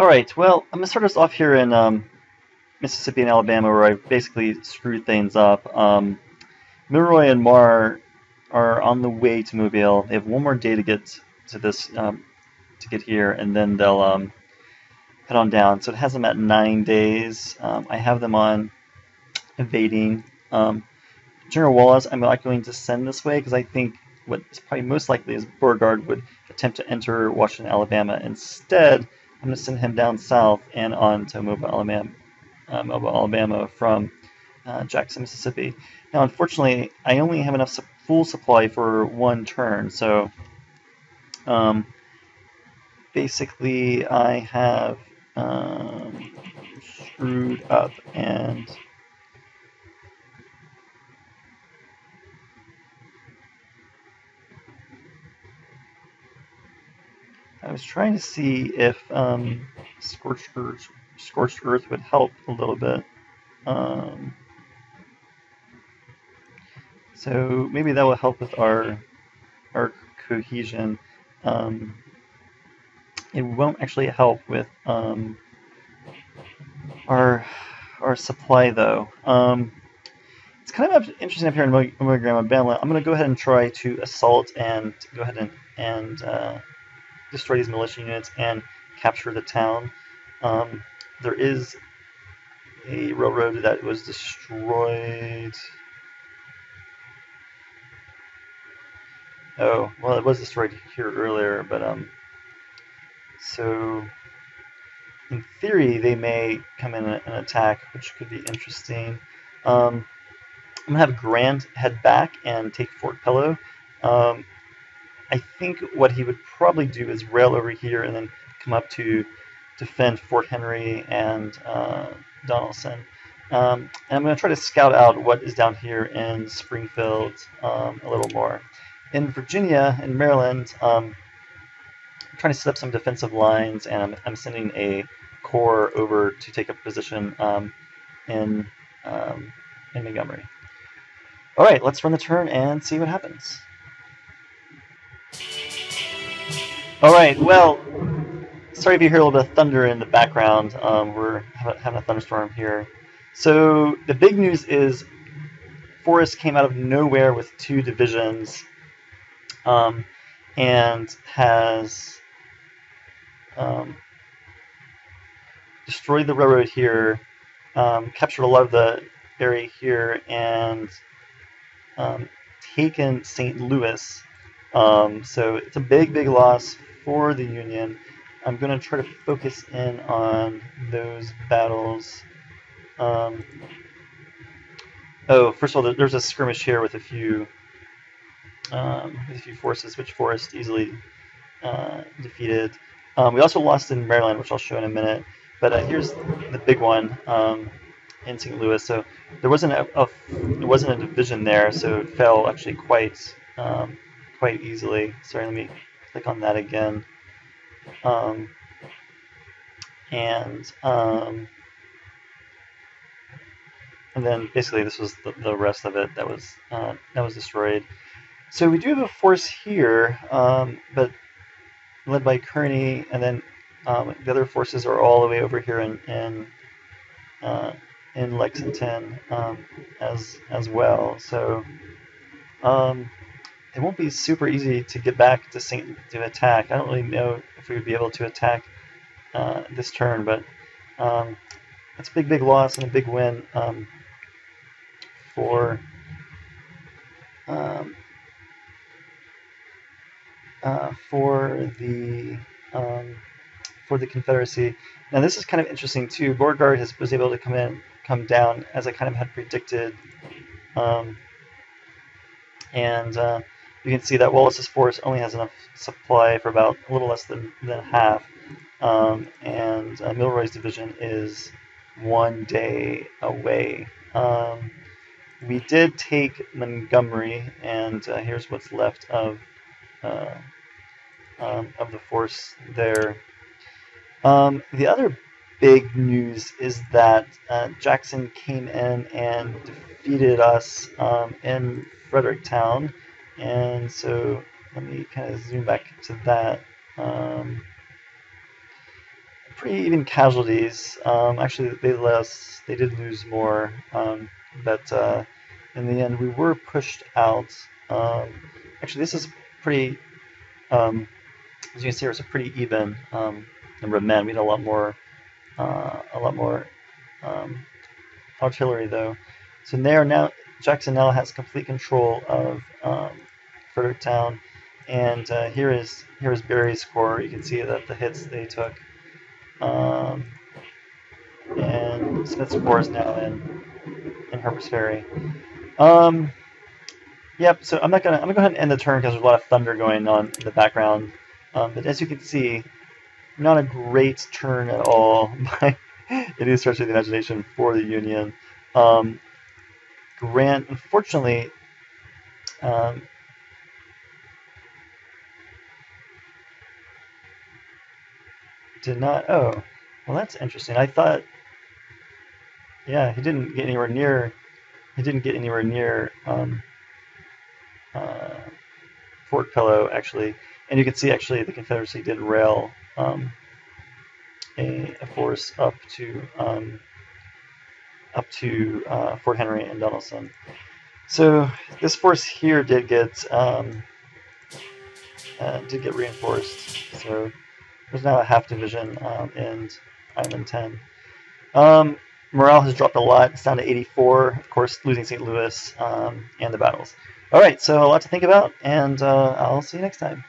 All right, well, I'm gonna start us off here in Mississippi and Alabama, where I basically screwed things up. Milroy and Marr are on the way to Mobile. They have one more day to get to this to get here, and then they'll head on down. So it has them at 9 days. I have them on evading. General Wallace, I'm not going to send this way because I think what is probably most likely is Beauregard would attempt to enter Washington, Alabama. Instead, I'm going to send him down south and on to Mobile, Alabama from Jackson, Mississippi. Now, unfortunately, I only have enough full supply for one turn, so basically I have screwed up and I was trying to see if Scorched Earth would help a little bit. So maybe that will help with our cohesion. It won't actually help with our supply though. It's kind of interesting up here in Mogram, Alabama. I'm going to go ahead and try to assault and go ahead and destroy these militia units and capture the town. There is a railroad that was destroyed. Oh, well, it was destroyed here earlier, but so in theory they may come in and attack, which could be interesting. I'm gonna have Grant head back and take Fort Pillow. I think what he would probably do is rail over here and then come up to defend Fort Henry and Donelson. And I'm going to try to scout out what is down here in Springfield a little more. In Virginia and Maryland, I'm trying to set up some defensive lines, and I'm sending a corps over to take up position in Montgomery. All right, let's run the turn and see what happens. All right, well, sorry if you hear a little bit of thunder in the background. We're having a thunderstorm here. So the big news is Forrest came out of nowhere with 2 divisions and has destroyed the railroad here, captured a lot of the area here, and taken St. Louis. So it's a big loss for the Union. I'm going to try to focus in on those battles. First of all, there's a skirmish here with a few forces, which Forrest easily defeated. We also lost in Maryland, which I'll show in a minute. But here's the big one in St. Louis. So there wasn't a division there, so it fell actually quite easily. Sorry, let me click on that again. And then basically this was the rest of it that was destroyed. So we do have a force here, but led by Kearney, and then the other forces are all the way over here in Lexington as well. So it won't be super easy to get back to attack. I don't really know if we would be able to attack this turn, but it's a big loss and a big win for the Confederacy. Now this is kind of interesting too. Beauregard was able to come down as I kind of had predicted, and you can see that Wallace's force only has enough supply for about a little less than half, and Milroy's division is 1 day away. We did take Montgomery, and here's what's left of the force there. The other big news is that Jackson came in and defeated us in Fredericktown, and so let me kind of zoom back to that. pretty even casualties. Actually, they did lose more, but in the end, we were pushed out. Actually, this is pretty. As you can see, it's a pretty even number of men. We had a lot more artillery though. So Jackson now has complete control of Fredericktown, and here is Barry's corps. You can see that the hits they took, and Smith's corps is now in Harper's Ferry. Yep. So I'm gonna go ahead and end the turn because there's a lot of thunder going on in the background. But as you can see, not a great turn at all by any stretch of the imagination for the Union. Grant, unfortunately, did not. Oh, well, that's interesting. I thought, yeah, he didn't get anywhere near. He didn't get anywhere near Fort Pillow, actually, and you can see actually the Confederacy did rail a force up to Fort Henry and Donelson. So this force here did get reinforced. So there's now a half division in Island 10. Morale has dropped a lot. It's down to 84. Of course, losing St. Louis and the battles. All right, so a lot to think about, and I'll see you next time.